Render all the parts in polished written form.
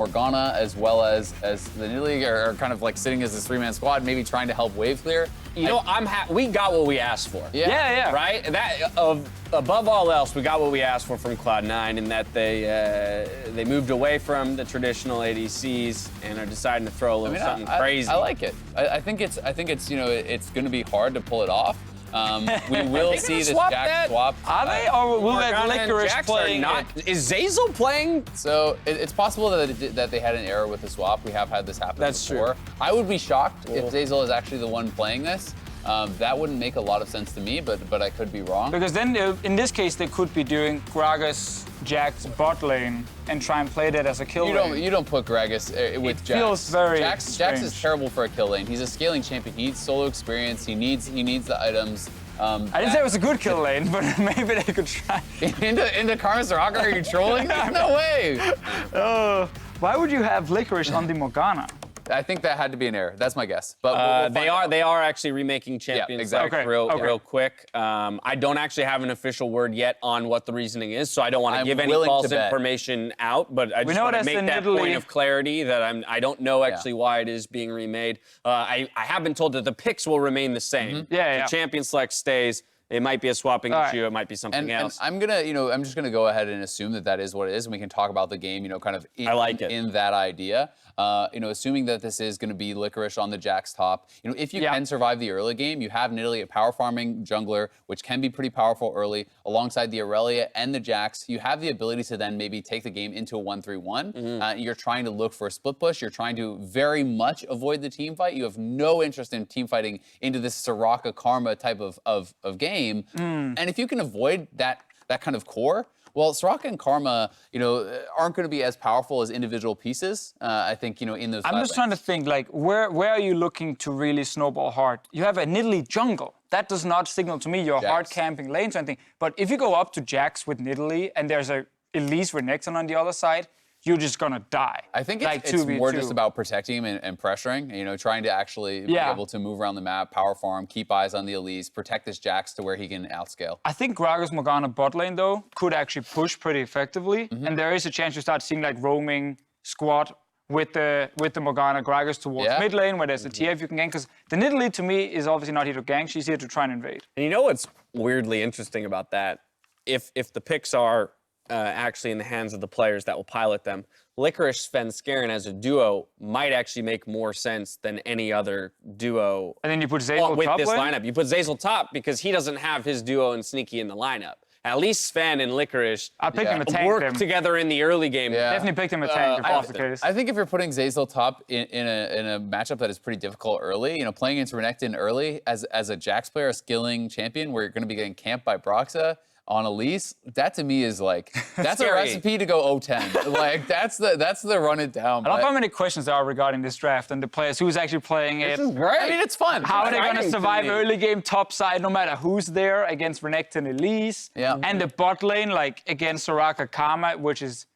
Morgana as well as the Nidalee are kind of like sitting as this three-man squad, maybe trying to help wave clear. You know, we got what we asked for. Yeah. Right? That above all else, we got what we asked for from Cloud9 in that they moved away from the traditional ADCs and are deciding to throw a little something crazy. I like it. I think it's it's going to be hard to pull it off. We will see this Jax swap. Are they? Or will that Licorice playing? Is Zeyzal playing? So it's possible that they had an error with the swap. We have had this happen before. True. I would be shocked if Zeyzal is actually the one playing this. That wouldn't make a lot of sense to me, but I could be wrong. Because then, in this case, they could be doing Gragas, Jax bot lane and try and play that as a kill lane. You don't put Gragas with Jax. Feels very Jax is terrible for a kill lane. He's a scaling champion. He needs solo experience. He needs the items. I didn't say it was a good kill lane, but maybe they could try. into Karma Soraka, are you trolling? No way. Why would you have Licorice on the Morgana? I think that had to be an error. That's my guess. But they are actually remaking Champions exactly. real quick. I don't actually have an official word yet on what the reasoning is, so I don't want to give any false information out. But I just want to make that point of clarity that I don't know actually why it is being remade. I have been told that the picks will remain the same. The champion select stays. It might be a swapping issue. It might be something else. And I'm just gonna go ahead and assume that is what it is, and we can talk about the game, kind of in that idea. Assuming that this is gonna be Licorice on the Jax top. If you can survive the early game, you have Nidalee, a power farming jungler, which can be pretty powerful early, alongside the Aurelia and the Jax. You have the ability to then maybe take the game into a 1-3-1. You're trying to look for a split push. You're trying to very much avoid the team fight. You have no interest in team fighting into this Soraka Karma type of game. And if you can avoid that kind of core, well, Soraka and Karma, aren't going to be as powerful as individual pieces. I think, in those. I'm just trying to think, like, where are you looking to really snowball hard? You have a Nidalee jungle. That does not signal to me you're hard camping lanes or anything. But if you go up to Jax with Nidalee and there's a Elise Renekton on the other side, you're just gonna die. I think it's more just about protecting him and pressuring, trying to actually be able to move around the map, power farm, keep eyes on the Elise, protect this Jax to where he can outscale. I think Gragas Morgana bot lane, though, could actually push pretty effectively. And there is a chance you start seeing, like, roaming squad with the Morgana Gragas towards mid lane, where there's a TF you can gank. Because the Nidalee, to me, is obviously not here to gank. She's here to try and invade. And you know what's weirdly interesting about that? If the picks are actually in the hands of the players that will pilot them, Licorice Sven-Skaren as a duo might actually make more sense than any other duo. And then you put Zeyzal with top this lane? lineup. You put Zeyzal top because he doesn't have his duo and Sneaky in the lineup. At least Sven and Licorice work together in the early game. Definitely pick him a tank if that's the case. I think if you're putting Zeyzal top in a matchup that is pretty difficult early, playing into Renekton early as a Jax player, a skilling champion, where you're going to be getting camped by Broxa on Elise, that to me is like, that's a recipe to go 0-10. Like, that's the run it down. I love how many questions there are regarding this draft and the players who's actually playing it. This is great. I mean, it's fun. How are they going to survive early game top side, no matter who's there against Renekton Elise? And the bot lane, like, against Soraka Karma, which is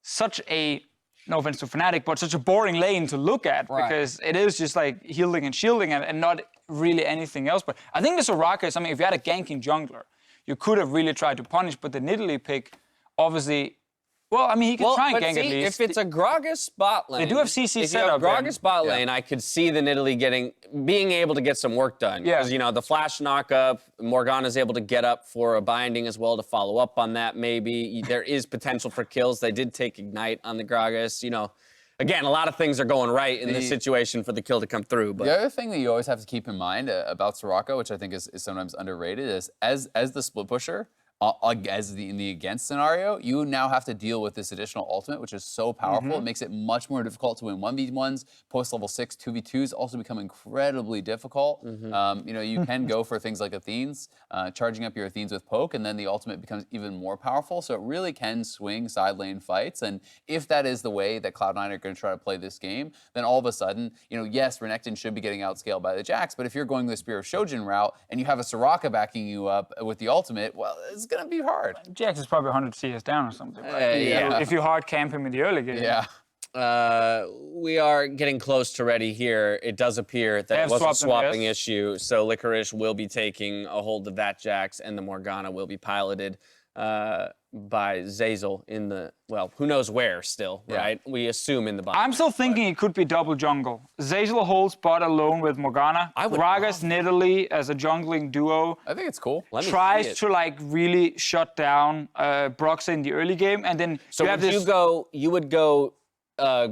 such a, no offense to Fnatic, but such a boring lane to look at because it is just like healing and shielding and not really anything else. But I think the Soraka is something, if you had a ganking jungler, you could have really tried to punish, but the Nidalee pick, obviously, well, I mean, he can try and gank at least. If it's a Gragas bot lane, they do have CC set up. If you have Gragas bot lane, I could see the Nidalee being able to get some work done. Because, the flash knock-up, Morgana's able to get up for a binding as well to follow up on that, maybe. There is potential for kills. They did take Ignite on the Gragas, Again, a lot of things are going right in this situation for the kill to come through. But the other thing that you always have to keep in mind about Soraka, which I think is sometimes underrated, is as the split pusher, in the against scenario, you now have to deal with this additional ultimate, which is so powerful. It makes it much more difficult to win 1v1s. Post level 6, 2v2s also become incredibly difficult. You can go for things like Athenes, charging up your Athenes with poke, and then the ultimate becomes even more powerful. So it really can swing side lane fights. And if that is the way that Cloud9 are going to try to play this game, then all of a sudden, yes, Renekton should be getting outscaled by the Jax, but if you're going the Spear of Shojin route and you have a Soraka backing you up with the ultimate, well, it's going to be hard. Jax is probably 100 CS down or something, right? If you hard camp him in the early game. We are getting close to ready here. It does appear that it was a swapping issue, so Licorice will be taking a hold of that Jax, and the Morgana will be piloted. by Zeyzal in the, well, who knows where still, right? We assume in the bot. I'm still thinking it could be double jungle. Zeyzal holds bot alone with Morgana. Gragas, Nidalee as a jungling duo. I think it's cool. Tries to like really shut down Broxah in the early game, and then so you would go.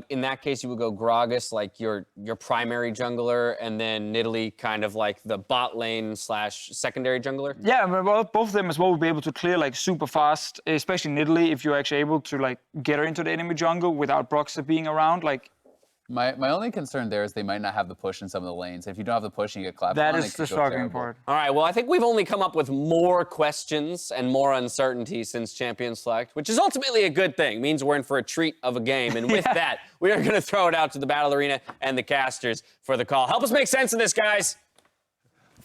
In that case, you would go Gragas, like your primary jungler, and then Nidalee kind of like the bot lane / secondary jungler? Yeah, well, both of them as well would be able to clear like super fast, especially Nidalee, if you're actually able to like get her into the enemy jungle without Broxah being around. Like, My only concern there is they might not have the push in some of the lanes. If you don't have the push and you get clapped that on, is the shocking part. All right, well, I think we've only come up with more questions and more uncertainty since Champion Select, which is ultimately a good thing. It means we're in for a treat of a game. And with that, we are going to throw it out to the Battle Arena and the casters for the call. Help us make sense of this, guys.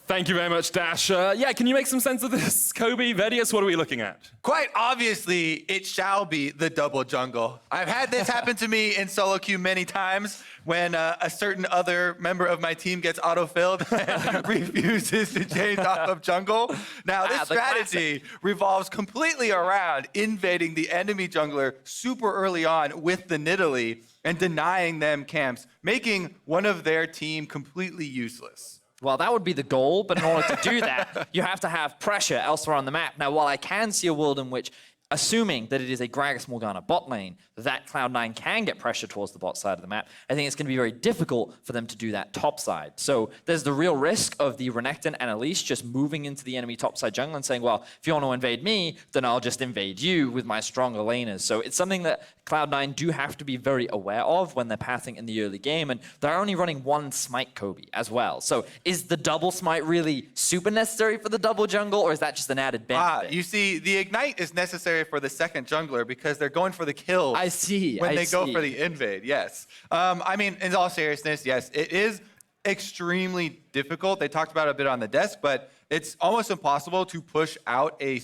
Thank you very much, Dash. Yeah, can you make some sense of this? Kobe, Vedius, what are we looking at? Quite obviously, it shall be the double jungle. I've had this happen to me in solo queue many times when a certain other member of my team gets autofilled and refuses to change off of jungle. Now, this strategy revolves completely around invading the enemy jungler super early on with the Nidalee and denying them camps, making one of their team completely useless. Well, that would be the goal, but in order to do that, you have to have pressure elsewhere on the map. Now, while I can see a world in which, assuming that it is a Gragas Morgana bot lane, that Cloud9 can get pressure towards the bot side of the map, I think it's going to be very difficult for them to do that top side. So there's the real risk of the Renekton and Elise just moving into the enemy top side jungle and saying, well, if you want to invade me, then I'll just invade you with my stronger laners. So it's something that Cloud9 do have to be very aware of when they're pathing in the early game, and they're only running one smite Kobe as well. So is the double smite really super necessary for the double jungle, or is that just an added benefit? You see, the ignite is necessary for the second jungler because they're going for the kills. I see. When they go for the invade, yes. I mean, in all seriousness, yes, it is extremely difficult. They talked about it a bit on the desk, but it's almost impossible to push out a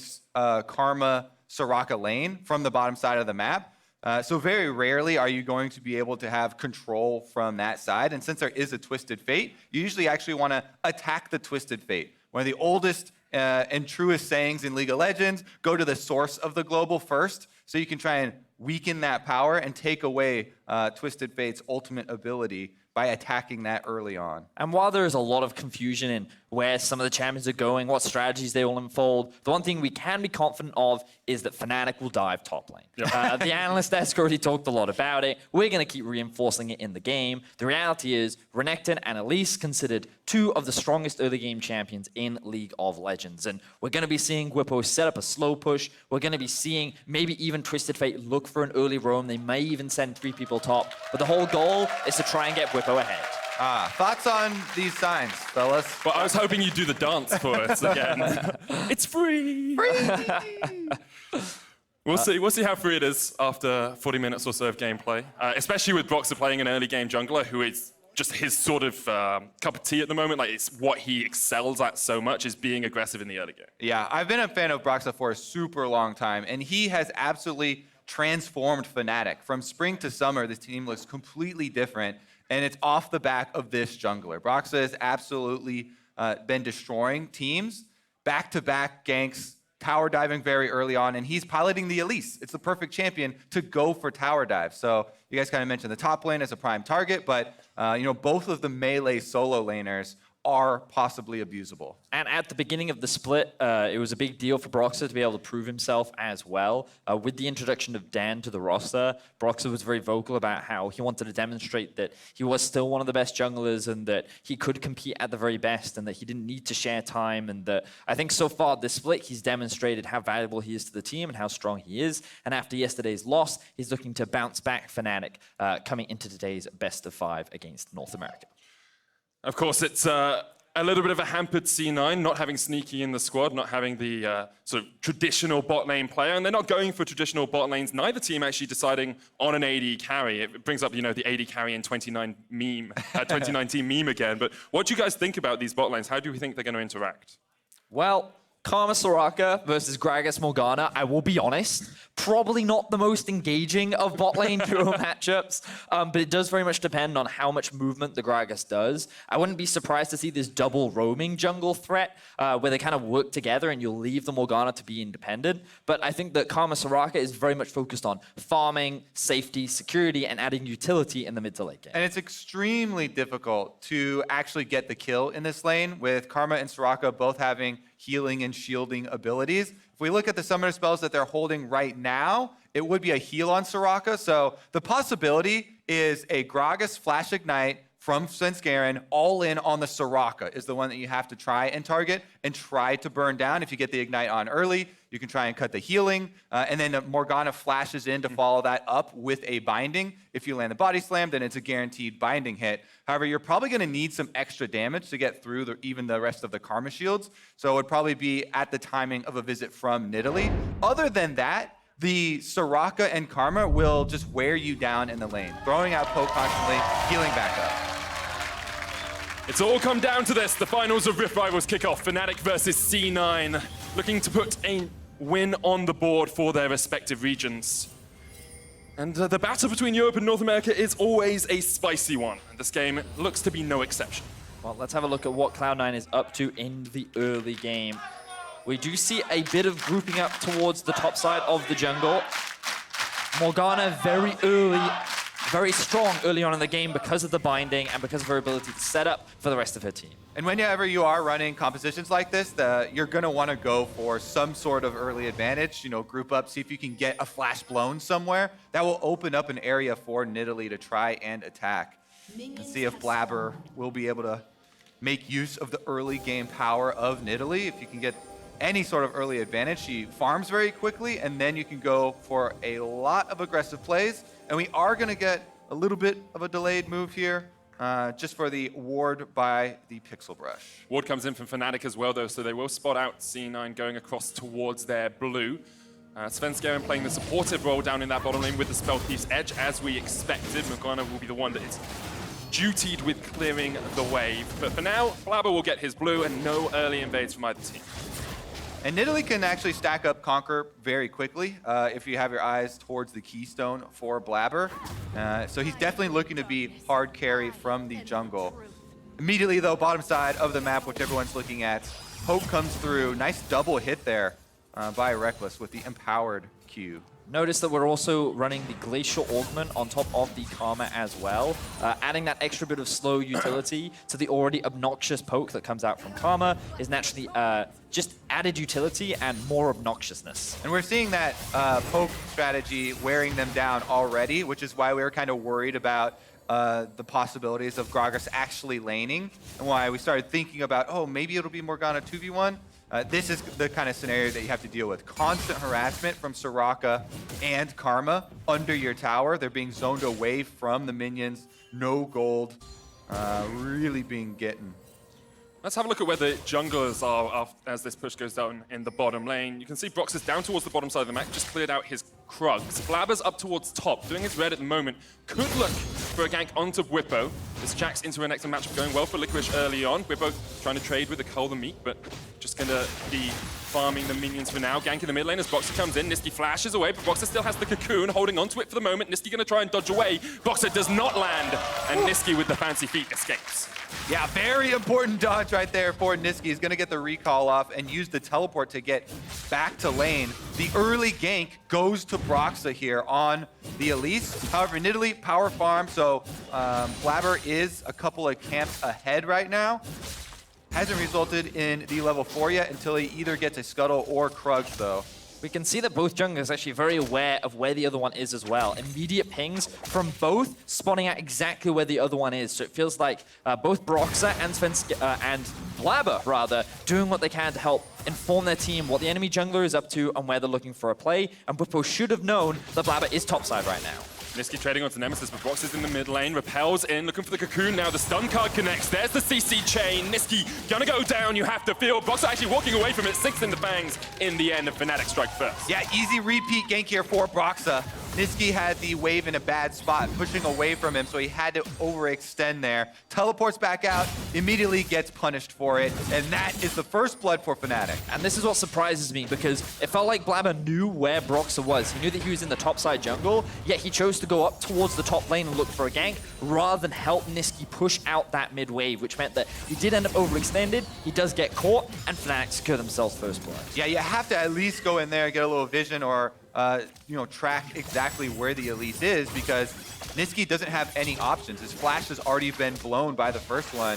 Karma Soraka lane from the bottom side of the map. So very rarely are you going to be able to have control from that side. And since there is a Twisted Fate, you usually actually want to attack the Twisted Fate. One of the oldest and truest sayings in League of Legends, go to the source of the global first, so you can try and weaken that power and take away Twisted Fate's ultimate ability by attacking that early on. And while there is a lot of confusion in where some of the champions are going, what strategies they will unfold, the one thing we can be confident of is that Fnatic will dive top lane. Yep. The analyst desk already talked a lot about it. We're going to keep reinforcing it in the game. The reality is Renekton and Elise considered two of the strongest early game champions in League of Legends. And we're going to be seeing Whippo set up a slow push. We're going to be seeing maybe even Twisted Fate look for an early roam. They may even send 3 people top. But the whole goal is to try and get Whippo ahead. Thoughts on these signs, fellas? Well, I was hoping you'd do the dance for us again. It's free! We'll see how free it is after 40 minutes or so of gameplay, especially with Broxah playing an early game jungler who is just his sort of cup of tea at the moment. Like, it's what he excels at so much, is being aggressive in the early game. Yeah, I've been a fan of Broxah for a super long time, and he has absolutely transformed Fnatic. From spring to summer, this team looks completely different, and it's off the back of this jungler. Broxah has absolutely been destroying teams, back-to-back ganks, tower diving very early on, and he's piloting the Elise. It's the perfect champion to go for tower dive. So you guys kind of mentioned the top lane as a prime target, but both of the melee solo laners are possibly abusable. And at the beginning of the split, it was a big deal for Broxah to be able to prove himself as well. With the introduction of Dan to the roster, Broxah was very vocal about how he wanted to demonstrate that he was still one of the best junglers and that he could compete at the very best and that he didn't need to share time. And that I think so far this split, he's demonstrated how valuable he is to the team and how strong he is. And after yesterday's loss, he's looking to bounce back Fnatic coming into today's best of 5 against North America. Of course, it's a little bit of a hampered C9, not having Sneaky in the squad, not having the sort of traditional bot lane player, and they're not going for traditional bot lanes. Neither team actually deciding on an AD carry. It brings up, the AD carry in 2019 meme again. But what do you guys think about these bot lanes? How do you think they're going to interact? Well, Karma Soraka versus Gragas Morgana, I will be honest, probably not the most engaging of bot lane duo matchups, but it does very much depend on how much movement the Gragas does. I wouldn't be surprised to see this double roaming jungle threat where they kind of work together and you'll leave the Morgana to be independent. But I think that Karma Soraka is very much focused on farming, safety, security, and adding utility in the mid to late game. And it's extremely difficult to actually get the kill in this lane with Karma and Soraka both having healing and shielding abilities. If we look at the summoner spells that they're holding right now, it would be a heal on Soraka. So the possibility is a Gragas Flash Ignite from Svenskeren all in on the Soraka is the one that you have to try and target and try to burn down. If you get the Ignite on early, you can try and cut the healing. And then Morgana flashes in to follow that up with a binding. If you land the body slam, then it's a guaranteed binding hit. However, you're probably going to need some extra damage to get through even the rest of the Karma shields. So it would probably be at the timing of a visit from Nidalee. Other than that, the Soraka and Karma will just wear you down in the lane, throwing out poke constantly, healing back up. It's all come down to this. The finals of Rift Rivals kick off. Fnatic versus C9, looking to put a win on the board for their respective regions. And the battle between Europe and North America is always a spicy one. And this game looks to be no exception. Well, let's have a look at what Cloud9 is up to in the early game. We do see a bit of grouping up towards the top side of the jungle. Morgana very early, very strong early on in the game because of the binding and because of her ability to set up for the rest of her team. And whenever you are running compositions like this, you're going to want to go for some sort of early advantage. You know, group up, see if you can get a flash blown somewhere. That will open up an area for Nidalee to try and attack. And see if Blabber will be able to make use of the early game power of Nidalee. If you can get any sort of early advantage, she farms very quickly, and then you can go for a lot of aggressive plays. And we are going to get a little bit of a delayed move here, just for the ward by the Pixel Brush. Ward comes in from Fnatic as well, though, so they will spot out C9 going across towards their blue. Svenskeren playing the supportive role down in that bottom lane with the Spell Thief's Edge, as we expected. Morgana will be the one that is dutied with clearing the wave. But for now, Blabber will get his blue and no early invades from either team. And Nidalee can actually stack up Conquer very quickly if you have your eyes towards the keystone for Blabber. So he's definitely looking to be hard carry from the jungle. Immediately, though, bottom side of the map, which everyone's looking at, Poke comes through. Nice double hit there by Reckless with the empowered Q. Notice that we're also running the Glacial Augment on top of the Karma as well, adding that extra bit of slow utility to the already obnoxious poke that comes out from Karma is naturally just added utility and more obnoxiousness. And we're seeing that poke strategy wearing them down already, which is why we were kind of worried about the possibilities of Gragas actually laning, and why we started thinking about, oh, maybe it'll be Morgana 2v1. This is the kind of scenario that you have to deal with. Constant harassment from Soraka and Karma under your tower. They're being zoned away from the minions. No gold. Really being getting. Let's have a look at where the junglers are as this push goes down in the bottom lane. You can see Brox is down towards the bottom side of the map, just cleared out his Krugs. Blabber's up towards top, doing his red at the moment. Could look for a gank onto Whippo. This Jax into an excellent matchup going well for Licorice early on. Whippo trying to trade with the Cull the Meek, but just going to be farming the minions for now. Gank in the mid lane as Boxer comes in. Nisqy flashes away, but Boxer still has the cocoon, holding onto it for the moment. Nisqy going to try and dodge away. Boxer does not land, and Nisqy with the fancy feet escapes. Yeah, very important dodge right there for Nisqy. He's going to get the recall off and use the teleport to get back to lane. The early gank goes to Broxa here on the Elise. However, Nidalee power farm, so Blabber is a couple of camps ahead right now. Hasn't resulted in the level 4 yet until he either gets a Scuttle or Krugs, though. We can see that both junglers are actually very aware of where the other one is as well. Immediate pings from both spotting out exactly where the other one is. So it feels like both Broxa and Blabber, rather, doing what they can to help inform their team what the enemy jungler is up to and where they're looking for a play. And Whippo should have known that Blabber is topside right now. Nisqy trading onto Nemesis, but Brox is in the mid lane. Repels in, looking for the cocoon now. The stun card connects. There's the CC chain. Nisqy gonna go down, you have to feel. Brox actually walking away from it. 6 in the fangs in the end, of Fnatic strike first. Yeah, easy repeat gank here for Broxa. Niski had the wave in a bad spot, pushing away from him, so he had to overextend there. Teleports back out, immediately gets punished for it, and that is the first blood for Fnatic. And this is what surprises me, because it felt like Blabber knew where Broxah was. He knew that he was in the top side jungle, yet he chose to go up towards the top lane and look for a gank, rather than help Niski push out that mid wave, which meant that he did end up overextended, he does get caught, and Fnatic secure themselves first blood. Yeah, you have to at least go in there and get a little vision or track exactly where the Elise is, because Niski doesn't have any options. His flash has already been blown by the first one.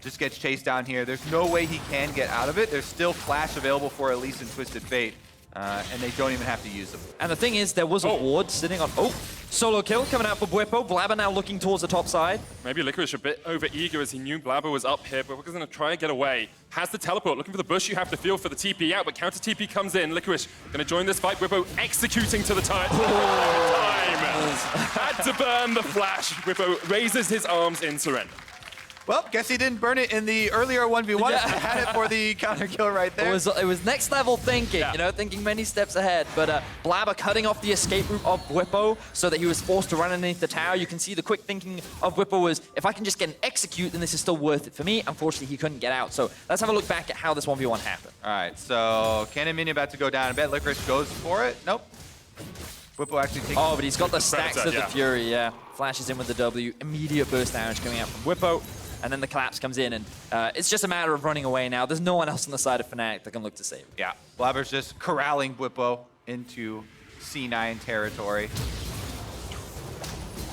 Just gets chased down here. There's no way he can get out of it. There's still flash available for Elise and Twisted Fate, and they don't even have to use them. And the thing is, there was a ward sitting on... Solo kill coming out for Bwipo. Blabber now looking towards the top side. Maybe Licorice a bit over-eager as he knew Blabber was up here, but we're going to try and get away. Has the teleport, looking for the bush you have to feel for the TP out, but counter TP comes in. Licorice going to join this fight. Bwipo executing to the time. Had to burn the flash. Bwipo raises his arms in surrender. Well, guess he didn't burn it in the earlier 1v1. Yeah. He had it for the counter kill right there. It was next level thinking, thinking many steps ahead. But Blabber cutting off the escape route of Bwipo so that he was forced to run underneath the tower. You can see the quick thinking of Bwipo was, if I can just get an execute, then this is still worth it for me. Unfortunately, he couldn't get out. So let's have a look back at how this 1v1 happened. All right, so Cannon Minion about to go down. I bet Licorice goes for it. Nope. Bwipo actually takes... Oh, but he's got the stacks of the Fury, Flashes in with the W. Immediate burst damage coming out from Bwipo. And then the collapse comes in, and it's just a matter of running away now. There's no one else on the side of Fnatic that can look to save him. Yeah, Blabber's just corralling Bwipo into C9 territory.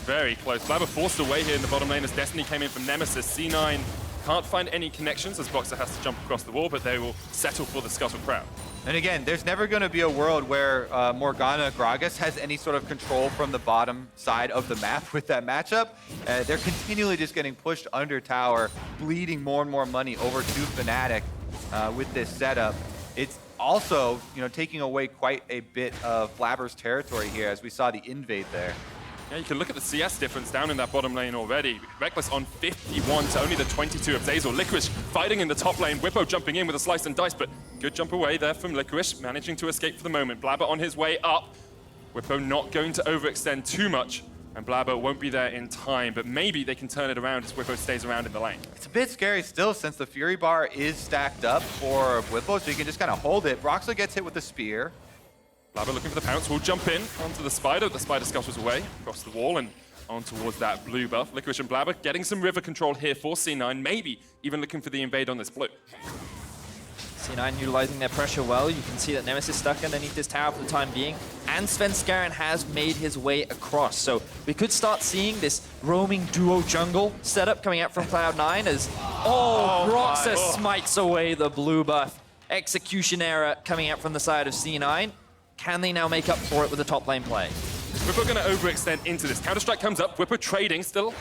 Very close. Blabber forced away here in the bottom lane as Destiny came in from Nemesis. C9 can't find any connections as Boxer has to jump across the wall, but they will settle for the Scuttle Crown. And again, there's never going to be a world where Morgana Gragas has any sort of control from the bottom side of the map with that matchup. They're continually just getting pushed under tower, bleeding more and more money over to Fnatic with this setup. It's also, taking away quite a bit of Blabber's territory here, as we saw the invade there. Yeah, you can look at the CS difference down in that bottom lane already. Reckless on 51 to only the 22 of Zeyzal. Licorice fighting in the top lane. Bwipo jumping in with a slice and dice, but good jump away there from Licorice, managing to escape for the moment. Blabber on his way up. Bwipo not going to overextend too much, and Blabber won't be there in time, but maybe they can turn it around as Bwipo stays around in the lane. It's a bit scary still, since the Fury Bar is stacked up for Bwipo, so you can just kind of hold it. Broxah gets hit with the spear. Blabber looking for the pounce, will jump in onto the spider. The spider scuttles away across the wall and on towards that blue buff. Licorice and Blabber getting some river control here for C9, maybe even looking for the invade on this blue. C9 utilizing their pressure well. You can see that Nemesis stuck underneath this tower for the time being, and Svenskeren has made his way across. So we could start seeing this roaming duo jungle setup coming out from Cloud9 as, Broxah smites away the blue buff. Execution error coming out from the side of C9. Can they now make up for it with a top lane play? Bwipo going to overextend into this. Counter-Strike comes up. Bwipo trading still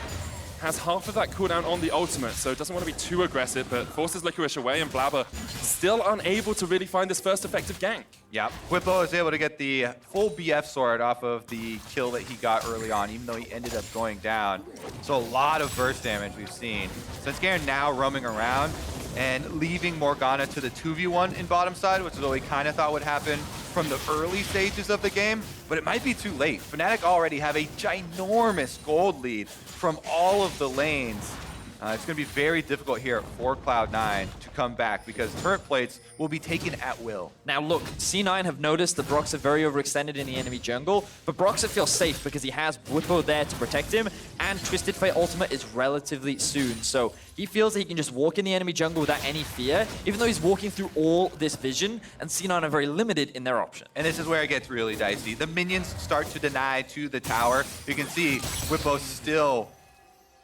has half of that cooldown on the ultimate, so doesn't want to be too aggressive, but forces Licorice away, and Blabber still unable to really find this first effective gank. Yeah, Bwipo is able to get the full BF sword off of the kill that he got early on, even though he ended up going down. So a lot of burst damage we've seen. Svenskeren now roaming around and leaving Morgana to the 2v1 in bottom side, which is what we kind of thought would happen from the early stages of the game, but it might be too late. Fnatic already have a ginormous gold lead from all of the lanes. It's going to be very difficult here for Cloud9 to come back because turret plates will be taken at will. Now look, C9 have noticed that Broxah very overextended in the enemy jungle, but Broxah feels safe because he has Bwipo there to protect him, and Twisted Fate ultimate is relatively soon. So he feels that he can just walk in the enemy jungle without any fear, even though he's walking through all this vision, and C9 are very limited in their option. And this is where it gets really dicey. The minions start to deny to the tower. You can see Bwipo still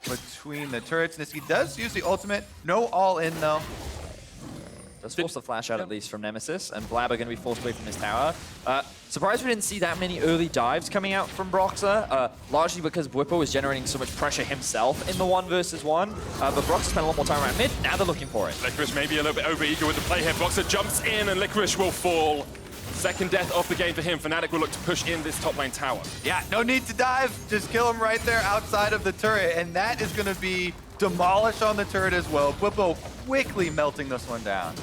between the turrets. Niski does use the ultimate. No all-in, though. Does force the flash out at least from Nemesis, and Blabber going to be forced away from his tower. Surprised we didn't see that many early dives coming out from Broxah, largely because Bwipo was generating so much pressure himself in the 1 versus 1. But Broxah spent a lot more time around mid. Now they're looking for it. Licorice maybe a little bit over-eager with the play here. Broxah jumps in, and Licorice will fall. Second death off the game for him. Fnatic will look to push in this top lane tower. Yeah, no need to dive. Just kill him right there outside of the turret, and that is going to be demolished on the turret as well. Bwipo quickly melting this one down.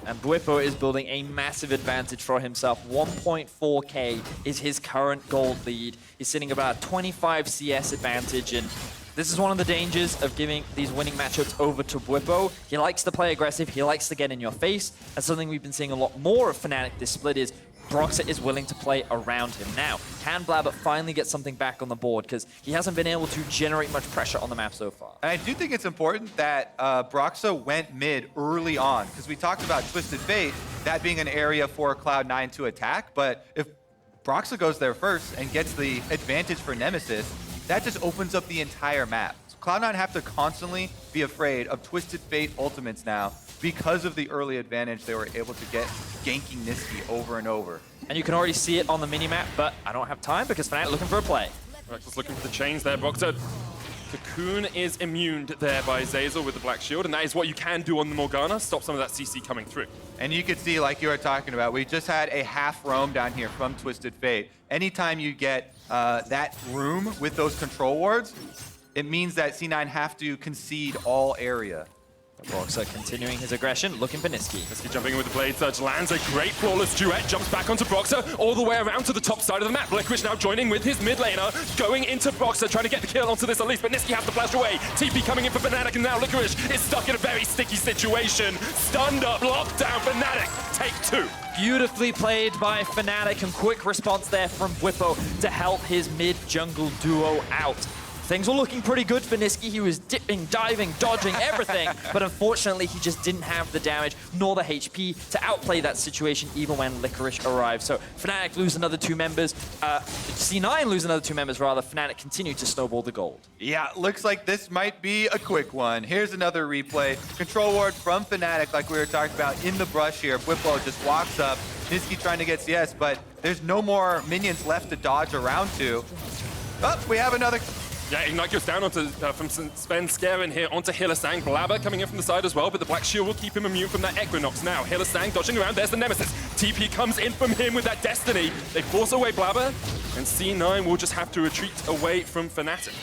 And Bwipo is building a massive advantage for himself. 1.4k is his current gold lead. He's sitting about a 25 CS advantage, and this is one of the dangers of giving these winning matchups over to Bwipo. He likes to play aggressive, he likes to get in your face, and something we've been seeing a lot more of Fnatic this split is Broxah is willing to play around him. Now, can Blabber finally get something back on the board? Because he hasn't been able to generate much pressure on the map so far. And I do think it's important that Broxah went mid early on, because we talked about Twisted Fate, that being an area for Cloud9 to attack, but if Broxah goes there first and gets the advantage for Nemesis, that just opens up the entire map. So Cloud9 have to constantly be afraid of Twisted Fate ultimates now, because of the early advantage they were able to get ganking Nisqy over and over. And you can already see it on the minimap, but I don't have time because Fnatic looking for a play. Just looking for the chains there, Broxah. Cocoon is immuned there by Zeyzal with the Black Shield, and that is what you can do on the Morgana, stop some of that CC coming through. And you can see, like you were talking about, we just had a half roam down here from Twisted Fate. Anytime you get that room with those control wards, it means that C9 have to concede all area. Broxah continuing his aggression, looking for Nisqy. Nisqy jumping in with the Blade Surge, lands a great flawless duet, jumps back onto Broxah, all the way around to the top side of the map. Licorice now joining with his mid laner, going into Broxah, trying to get the kill onto this at least, but Nisqy has to flash away. TP coming in for Fnatic, and now Licorice is stuck in a very sticky situation. Stunned up, locked down, Fnatic, take two. Beautifully played by Fnatic, and quick response there from Bwipo to help his mid-jungle duo out. Things were looking pretty good for Nisqy. He was dipping, diving, dodging, everything. But unfortunately, he just didn't have the damage nor the HP to outplay that situation even when Licorice arrived. So Fnatic lose another 2 members. C9 lose another 2 members, rather. Fnatic continue to snowball the gold. Yeah, looks like this might be a quick one. Here's another replay. Control ward from Fnatic, like we were talking about, in the brush here. Bwipo just walks up. Nisqy trying to get CS, but there's no more minions left to dodge around to. Oh, we have another... Yeah, Ignite goes down onto from Sven Skaren here onto Hylissang. Blabber coming in from the side as well, but the Black Shield will keep him immune from that Equinox now. Hylissang dodging around, there's the Nemesis. TP comes in from him with that Destiny. They force away Blabber, and C9 will just have to retreat away from Fnatic.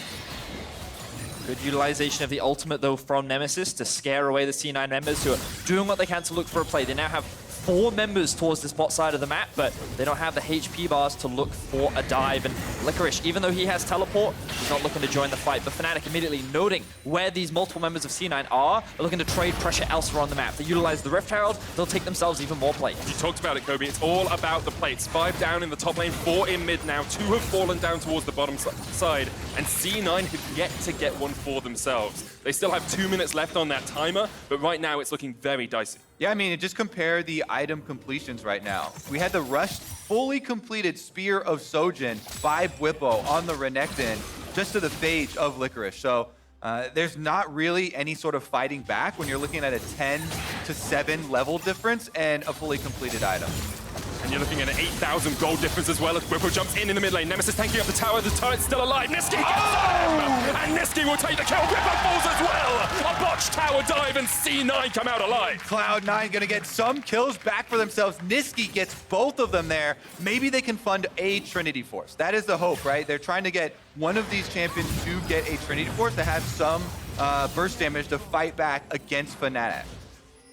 Good utilization of the ultimate, though, from Nemesis to scare away the C9 members who are doing what they can to look for a play. They now have 4 members towards the spot side of the map, but they don't have the HP bars to look for a dive. And Licorice, even though he has teleport, he's not looking to join the fight. But Fnatic immediately noting where these multiple members of C9 are looking to trade pressure elsewhere on the map. They utilize the Rift Herald, they'll take themselves even more plates. You talked about it, Kobe. It's all about the plates. 5 down in the top lane, 4 in mid now. 2 have fallen down towards the bottom side, and C9 have yet to get one for themselves. They still have 2 minutes left on that timer, but right now it's looking very dicey. Yeah, I mean, just compare the item completions right now. We had the rushed, fully completed Spear of Sojin by Bwipo on the Renekton, just to the phage of Licorice. So there's not really any sort of fighting back when you're looking at a 10 to 7 level difference and a fully completed item. And you're looking at an 8,000 gold difference as well as Bwipo jumps in the mid lane. Nemesis tanking up the tower. The turret's still alive. Nisqy gets him! And Nisqy will take the kill. Bwipo falls as well! A botched tower dive and C9 come out alive. Cloud9 gonna get some kills back for themselves. Nisqy gets both of them there. Maybe they can fund a Trinity Force. That is the hope, right? They're trying to get one of these champions to get a Trinity Force to have some burst damage to fight back against Fnatic.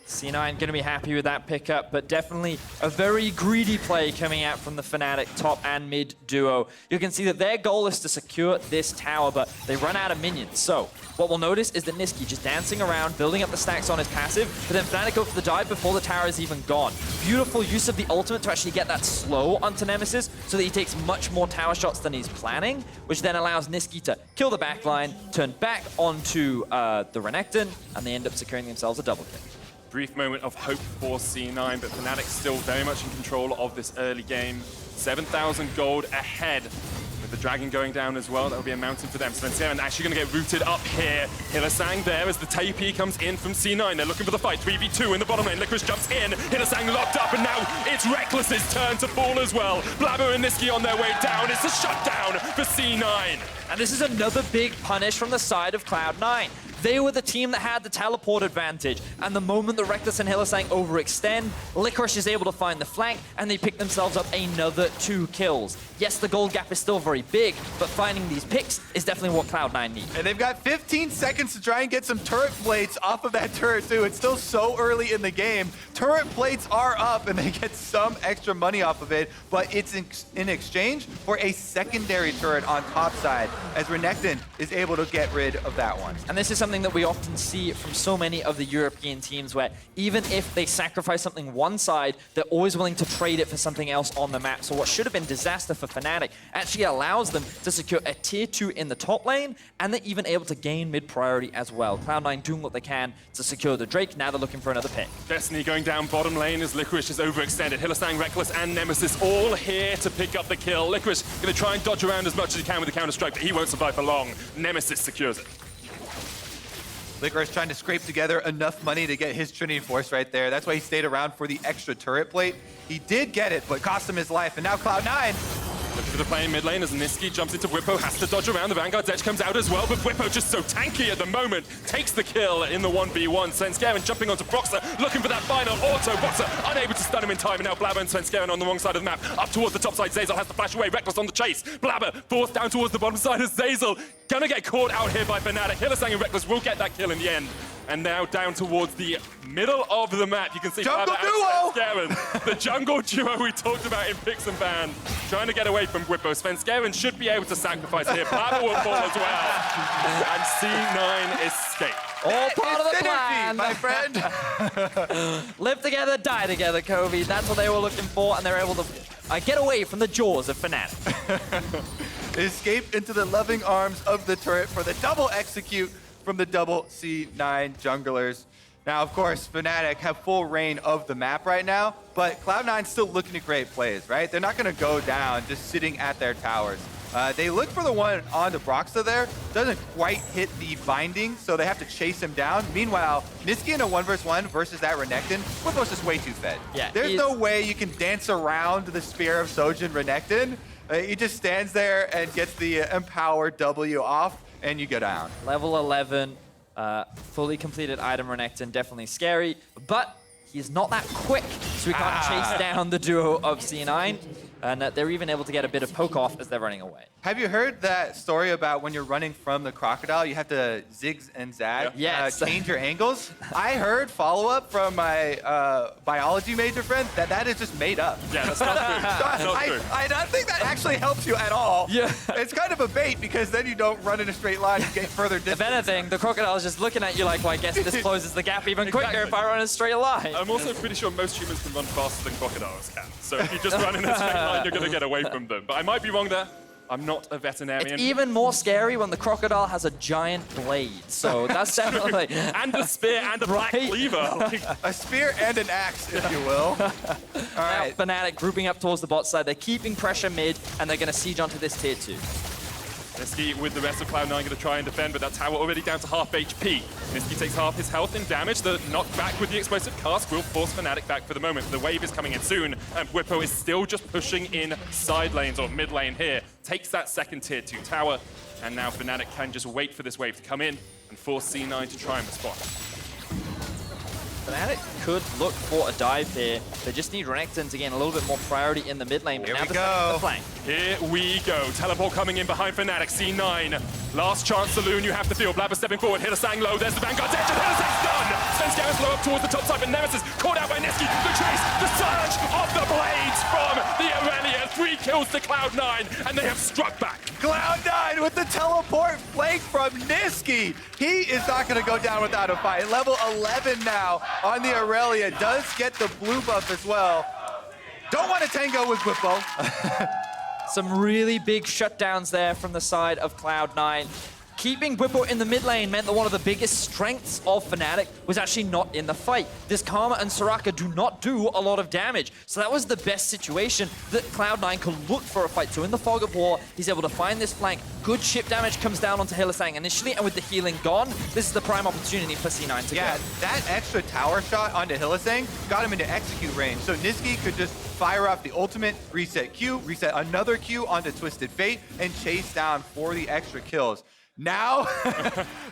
C9 going to be happy with that pickup, but definitely a very greedy play coming out from the Fnatic top and mid duo. You can see that their goal is to secure this tower, but they run out of minions. So what we'll notice is that Nisqy just dancing around, building up the stacks on his passive, but then Fnatic go for the dive before the tower is even gone. Beautiful use of the ultimate to actually get that slow onto Nemesis so that he takes much more tower shots than he's planning, which then allows Nisqy to kill the backline, turn back onto the Renekton, and they end up securing themselves a double kill. Brief moment of hope for C9, but Fnatic still very much in control of this early game. 7,000 gold ahead. With the dragon going down as well, that will be a mountain for them. So then Seren actually going to get rooted up here. Hylissang there as the TP comes in from C9. They're looking for the fight. 3v2 in the bottom lane. Licorice jumps in. Hylissang locked up, and now it's Reckless's turn to fall as well. Blabber and Nisqy on their way down. It's a shutdown for C9. And this is another big punish from the side of Cloud9. They were the team that had the teleport advantage. And the moment the Reckless and Hylissang overextend, Licorice is able to find the flank, and they pick themselves up another 2 kills. Yes, the gold gap is still very big, but finding these picks is definitely what Cloud9 need. And they've got 15 seconds to try and get some turret plates off of that turret too. It's still so early in the game. Turret plates are up and they get some extra money off of it, but it's in exchange for a secondary turret on top side as Renekton is able to get rid of that one. And this is something that we often see from so many of the European teams where even if they sacrifice something one side, they're always willing to trade it for something else on the map. So what should have been disaster for Fnatic actually allows them to secure a tier 2 in the top lane, and they're even able to gain mid priority as well. Cloud9 doing what they can to secure the Drake. Now they're looking for another pick. Destiny going down bottom lane as Licorice is overextended. Hylissang, Reckless, and Nemesis all here to pick up the kill. Licorice going to try and dodge around as much as he can with the counter-strike, but he won't survive for long. Nemesis secures it. Licorice trying to scrape together enough money to get his Trinity Force right there. That's why he stayed around for the extra turret plate. He did get it, but cost him his life. And now Cloud9 looking for the play in mid lane as Niski jumps into Whippo, has to dodge around. The Vanguard's edge comes out as well, but Whippo just so tanky at the moment. Takes the kill in the 1v1. Svenskeren jumping onto Broxer, looking for that final auto. Broxer unable to stun him in time, and now Blabber and Svenskeren on the wrong side of the map. Up towards the top side, Zeyzal has to flash away. Reckless on the chase. Blabber forced down towards the bottom side as Zeyzal gonna get caught out here by Fnatic. Hylissang and Reckless will get that kill in the end. And now down towards the middle of the map, you can see Jungle duo! Svenskeren, the jungle duo we talked about in Picks and Ban, trying to get away from Whippo. Svenskeren should be able to sacrifice here. Blabber will fall as well. And C9 escape. All part of the synergy, plan, my friend. Live together, die together, Kobe. That's what they were looking for, and they're able to get away from the jaws of Fnatic. Escape into the loving arms of the turret for the double execute from the double C9 junglers. Now, of course, Fnatic have full reign of the map right now, but Cloud9's still looking to create plays, right? They're not going to go down just sitting at their towers. They look for the one onto Broxah there. Doesn't quite hit the binding, so they have to chase him down. Meanwhile, Niski in a 1v1 versus that Renekton, Whippo's just way too fed. Yeah, there's no way you can dance around the spear of Sojin Renekton. He just stands there and gets the empowered W off, and you go down. Level 11, fully completed item Renekton, definitely scary, but he's not that quick, so we can't chase down the duo of C9. And they're even able to get a bit of poke off as they're running away. Have you heard that story about when you're running from the crocodile, you have to zig and zag, change your angles? I heard follow-up from my biology major friend that is just made up. Yeah, that's not true. That's not true. I don't think that actually helps you at all. Yeah. It's kind of a bait because then you don't run in a straight line, you get further distance. If anything, the crocodile is just looking at you like, well, I guess this closes the gap even quicker if I run in a straight line. I'm also pretty sure most humans can run faster than crocodiles can. So if you just run in a straight line, you're going to get away from them. But I might be wrong there. I'm not a veterinarian. It's even more scary when the crocodile has a giant blade. So that's definitely... and a spear and a black cleaver. A spear and an axe, if you will. All right. Now, Fnatic grouping up towards the bot side. They're keeping pressure mid, and they're going to siege onto this tier 2. Niski with the rest of Cloud9 going to try and defend, but that tower already down to half HP. Niski takes half his health in damage. The knockback with the explosive cast will force Fnatic back for the moment. The wave is coming in soon, and Whippo is still just pushing in side lanes or mid lane here. Takes that second tier 2 tower, and now Fnatic can just wait for this wave to come in and force C9 to try and respond. Fnatic could look for a dive here. They just need Renekton to gain a little bit more priority in the mid lane. Here we go. The flank. Here we go. Teleport coming in behind Fnatic. C9. Last chance saloon you have to feel. Blabber stepping forward. Hylissang low. There's the Vanguard's edge. And Hylissang's done. Svenskeren slow up towards the top side. But Nemesis caught out by Niski. The chase. The surge of the blades from the Aurelia. 3 kills to Cloud9. And they have struck back. Cloud9 with the teleport flank from Niski. He is not going to go down without a fight. Level 11 now on the Aurelia. Does get the blue buff as well. Don't want to tango with Whippo. Some really big shutdowns there from the side of Cloud9. Keeping Whippo in the mid lane meant that one of the biggest strengths of Fnatic was actually not in the fight. This Karma and Soraka do not do a lot of damage. So that was the best situation that Cloud9 could look for a fight. So in the Fog of War, he's able to find this flank. Good chip damage comes down onto Hylissang initially, and with the healing gone, this is the prime opportunity for C9 to go. Yeah, that extra tower shot onto Hylissang got him into execute range. So Niski could just fire off the ultimate, reset Q, reset another Q onto Twisted Fate, and chase down for the extra kills. Now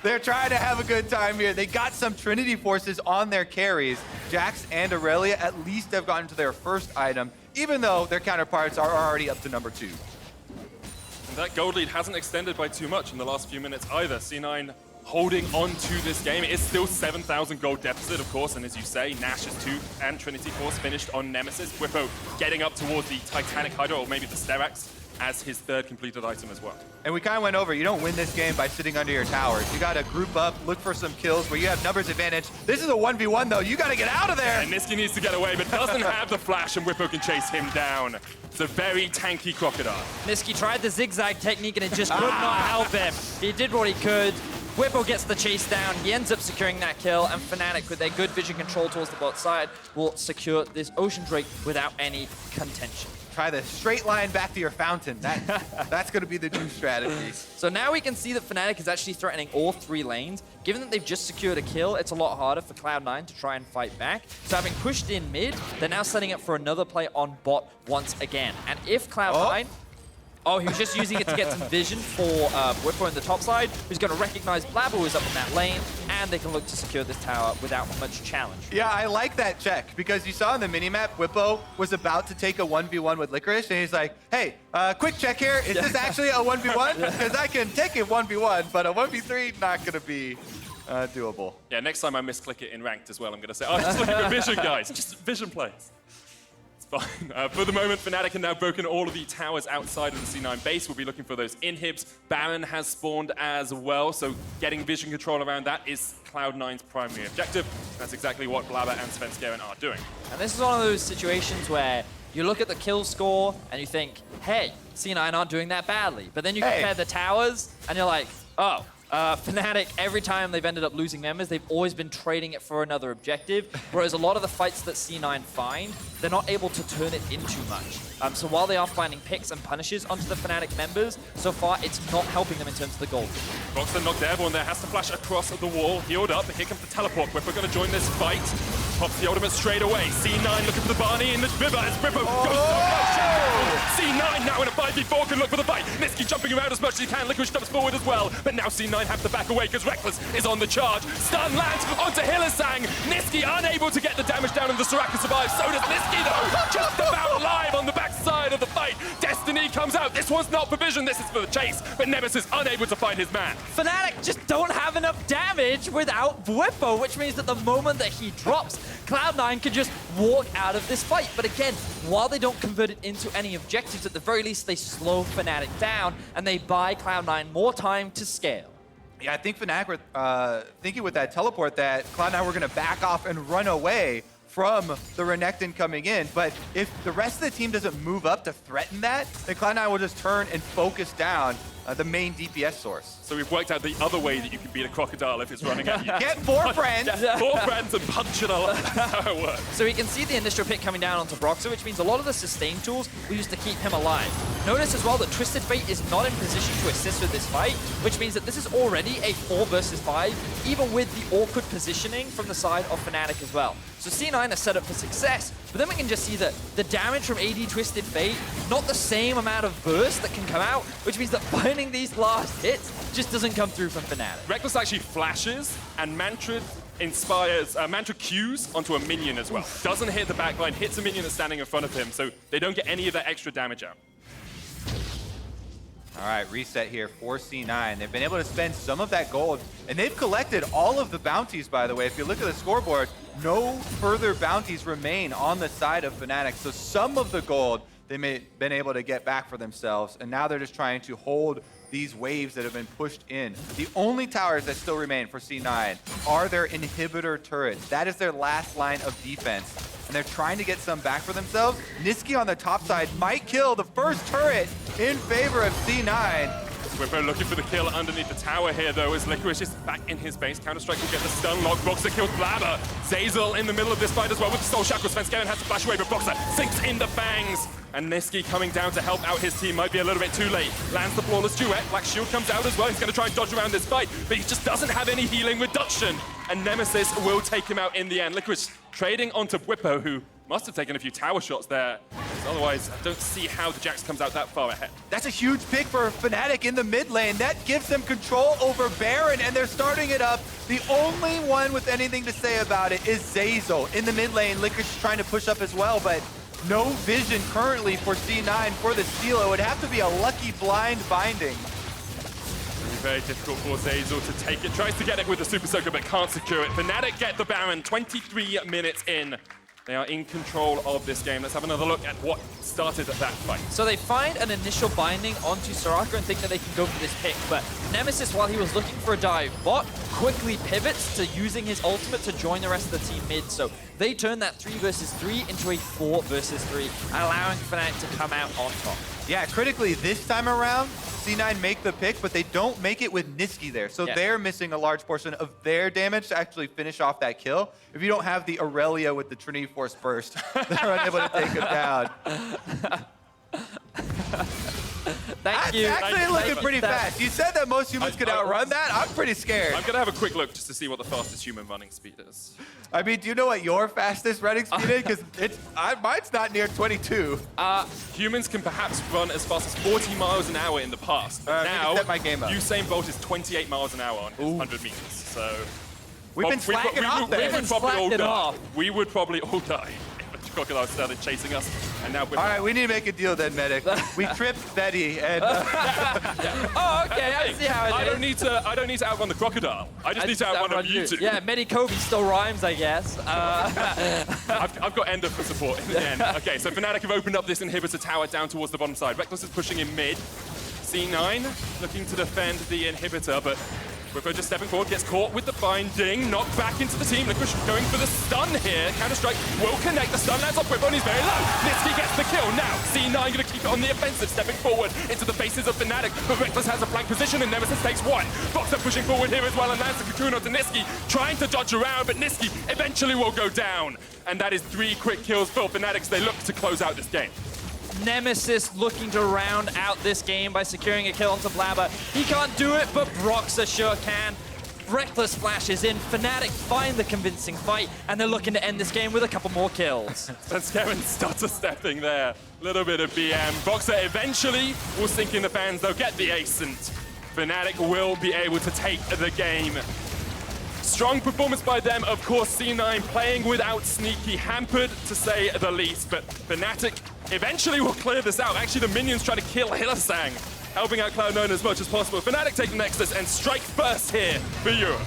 they're trying to have a good time here. They got some Trinity forces on their carries. Jax and Aurelia at least have gotten to their first item, even though their counterparts are already up to number 2. And that gold lead hasn't extended by too much in the last few minutes either. C9 holding on to this game. It is still 7,000 gold deficit, of course, and as you say, Nash's 2 and Trinity Force finished on Nemesis. Whippo getting up towards the Titanic Hydra, or maybe the Sterax, as his 3rd completed item as well. And we kind of went over, you don't win this game by sitting under your towers. You got to group up, look for some kills where you have numbers advantage. This is a 1v1 though, you got to get out of there! And Nisqy needs to get away, but doesn't have the flash, and Whippo can chase him down. It's a very tanky Crocodile. Nisqy tried the zigzag technique and it just could not help him. He did what he could. Whippo gets the chase down, he ends up securing that kill, and Fnatic, with their good vision control towards the bot side, will secure this Ocean Drake without any contention. Try the straight line back to your fountain. That's going to be the new strategy. So now we can see that Fnatic is actually threatening all 3 lanes. Given that they've just secured a kill, it's a lot harder for Cloud9 to try and fight back. So having pushed in mid, they're now setting up for another play on bot once again. And if Cloud9... Oh, he was just using it to get some vision for Whippo in the top side, who's going to recognize Blabber who's up in that lane, and they can look to secure this tower without much challenge. Yeah, I like that check, because you saw in the minimap, Whippo was about to take a 1v1 with Licorice, and he's like, hey, quick check here, is this actually a 1v1? Because I can take it 1v1, but a 1v3, not going to be doable. Yeah, next time I misclick it in ranked as well, I'm going to say, oh, just looking for vision, guys. Just vision plays. Fine. For the moment, Fnatic have now broken all of the towers outside of the C9 base. We'll be looking for those inhibs. Baron has spawned as well, so getting vision control around that is Cloud9's primary objective. That's exactly what Blabber and Svenskeren are doing. And this is one of those situations where you look at the kill score and you think, hey, C9 aren't doing that badly. But then you compare the towers and you're like, oh, Fnatic, every time they've ended up losing members, they've always been trading it for another objective, whereas a lot of the fights that C9 find, they're not able to turn it into much. So while they are finding picks and punishes onto the Fnatic members, so far it's not helping them in terms of the gold. Boxer knocked airborne there, has to flash across the wall, healed up, here comes the teleport. We're going to join this fight. Pops the ultimate straight away. C9 looking for the Barney in the river as Whippo goes C9 now in a 5v4 can look for the fight. Nisqy jumping around as much as he can. Licorice jumps forward as well. But now C9 have to back away because Reckless is on the charge. Stun lands onto Hylissang. Nisqy unable to get the damage down and the Soraka survives. So does Nisqy though. Just about alive on the backside of the fight. Destiny comes out. This one's not for vision. This is for the chase. But Nemesis unable to find his man. Fnatic just don't have enough damage without Whippo, which means that the moment that he drops, Cloud9 can just walk out of this fight. But again, while they don't convert it into any objectives, at the very least, they slow Fnatic down and they buy Cloud9 more time to scale. Yeah, I think Fnatic were thinking with that teleport that Cloud9 were going to back off and run away from the Renekton coming in. But if the rest of the team doesn't move up to threaten that, then Cloud9 will just turn and focus down the main DPS source. So we've worked out the other way that you can beat a crocodile if it's running at you. Get 4 friends! 4 friends and punch it all. That's how it works. So we can see the initial pick coming down onto Broxah, which means a lot of the sustain tools we used to keep him alive. Notice as well that Twisted Fate is not in position to assist with this fight, which means that this is already a 4 versus 5, even with the awkward positioning from the side of Fnatic as well. So C9 is set up for success, but then we can just see that the damage from AD Twisted Fate, not the same amount of burst that can come out, which means that finding these last hits just doesn't come through from Fnatic. Reckless actually flashes, and Mantra inspires, Mantra Qs onto a minion as well. Doesn't hit the backline, hits a minion that's standing in front of him, so they don't get any of that extra damage out. All right, reset here for C9. They've been able to spend some of that gold, and they've collected all of the bounties, by the way. If you look at the scoreboard, no further bounties remain on the side of Fnatic. So some of the gold they may have been able to get back for themselves, and now they're just trying to hold these waves that have been pushed in. The only towers that still remain for C9 are their inhibitor turrets. That is their last line of defense, and they're trying to get some back for themselves. Nisqy on the top side might kill the first turret in favor of C9. Whippo looking for the kill underneath the tower here, though, as Licorice is back in his base. Counter-Strike will get the stun lock. Boxer kills Blabber. Zazel in the middle of this fight as well with the Soul Shackle. Svenskeren has to flash away, but Boxer sinks in the fangs. And Nisqy coming down to help out his team might be a little bit too late. Lands the flawless duet. Black Shield comes out as well. He's going to try and dodge around this fight, but he just doesn't have any healing reduction. And Nemesis will take him out in the end. Licorice trading onto Whippo, who must have taken a few tower shots there Otherwise, I don't see how the Jax comes out that far ahead. That's a huge pick for Fnatic in the mid lane. That gives them control over Baron, and they're starting it up. The only one with anything to say about it is Zeyzal. In the mid lane, Licorice is trying to push up as well, but no vision currently for C9 for the steal. It would have to be a lucky blind binding. Very difficult for Zeyzal to take it. Tries to get it with the Super Soaker, but can't secure it. Fnatic get the Baron 23 minutes in. They are in control of this game. Let's have another look at what started that fight. So they find an initial binding onto Soraka and think that they can go for this pick, but Nemesis, while he was looking for a dive bot, quickly pivots to using his ultimate to join the rest of the team mid. So they turn that 3 versus 3 into a 4 versus 3, allowing Fnatic to come out on top. Yeah, critically this time around, C9 make the pick, but they don't make it with Nisqy there. So they're missing a large portion of their damage to actually finish off that kill. If you don't have the Aurelia with the Trinity Force burst, they're unable to take him down. Thank you. Actually looking pretty fast. You said that most humans could outrun that? I'm pretty scared. I'm going to have a quick look just to see what the fastest human running speed is. I mean, do you know what your fastest running speed is? Because mine's not near 22. Humans can perhaps run as fast as 40 miles an hour in the past. Now, set my game up. Usain Bolt is 28 miles an hour on his 100 meters. So We've been slacking off there. We would probably all die if the crocodile started chasing us. And now we're all right, we need to make a deal then, Medic. We tripped Betty and... Oh, okay, I see how it is. I don't need to outrun the crocodile. I just need to outrun you two. Yeah, Medicovi still rhymes, I guess. I've got Ender for support in the end. Okay, so Fnatic have opened up this inhibitor tower down towards the bottom side. Reckless is pushing in mid. C9 looking to defend the inhibitor, but Whippo just stepping forward, gets caught with the binding, knocked back into the team. Licorice going for the stun here. Counter-Strike will connect. The stun lands off Whippo and he's very low. Nisqy gets the kill. Now, C9 going to keep it on the offensive, stepping forward into the faces of Fnatic. But Reckless has a flank position and Nemesis takes one. Boxer pushing forward here as well and lands the cocoon onto Nisqy, trying to dodge around, but Nisqy eventually will go down. And that is 3 quick kills for Fnatic as they look to close out this game. Nemesis looking to round out this game by securing a kill onto Blabber. He can't do it, but Broxah sure can. Reckless flashes in. Fnatic find the convincing fight, and they're looking to end this game with a couple more kills. That's Kevin stutter stepping there. A little bit of BM. Broxah eventually will sink in the fans. They'll get the ace, and Fnatic will be able to take the game. Strong performance by them, of course. C9 playing without Sneaky, hampered to say the least, but Fnatic eventually will clear this out. Actually, the minions try to kill Hylissang, helping out Cloud9 as much as possible. Fnatic take the Nexus and strike first here for Europe.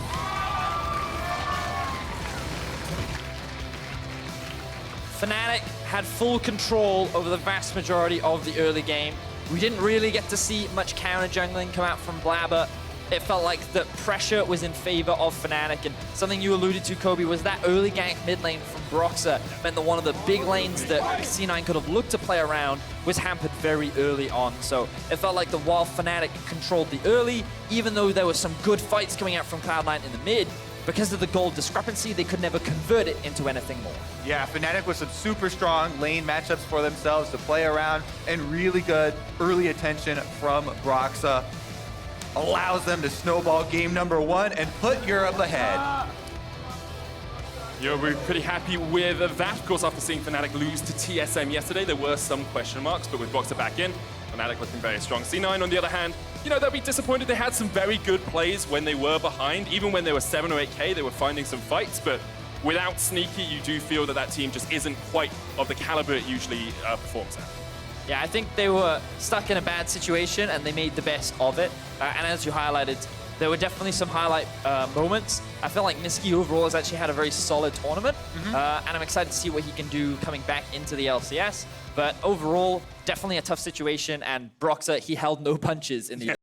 Fnatic had full control over the vast majority of the early game. We didn't really get to see much counter jungling come out from Blabber. It felt like the pressure was in favor of Fnatic, and something you alluded to, Kobe, was that early gank mid lane from Broxah meant that one of the big lanes that C9 could have looked to play around was hampered very early on. So it felt like that while Fnatic controlled the early, even though there were some good fights coming out from Cloud9 in the mid, because of the gold discrepancy, they could never convert it into anything more. Yeah, Fnatic with some super strong lane matchups for themselves to play around, and really good early attention from Broxah. Allows them to snowball game number 1 and put Europe ahead. We're pretty happy with that. Of course, after seeing Fnatic lose to TSM yesterday, there were some question marks, but with Broxah back in, Fnatic looking very strong. C9, on the other hand, they'll be disappointed. They had some very good plays when they were behind. Even when they were 7 or 8K, they were finding some fights, but without Sneaky, you do feel that that team just isn't quite of the caliber it usually performs at. Yeah, I think they were stuck in a bad situation and they made the best of it. And as you highlighted, there were definitely some highlight moments. I feel like Nisqy overall has actually had a very solid tournament. And I'm excited to see what he can do coming back into the LCS. But overall, definitely a tough situation. And Broxah, he held no punches in the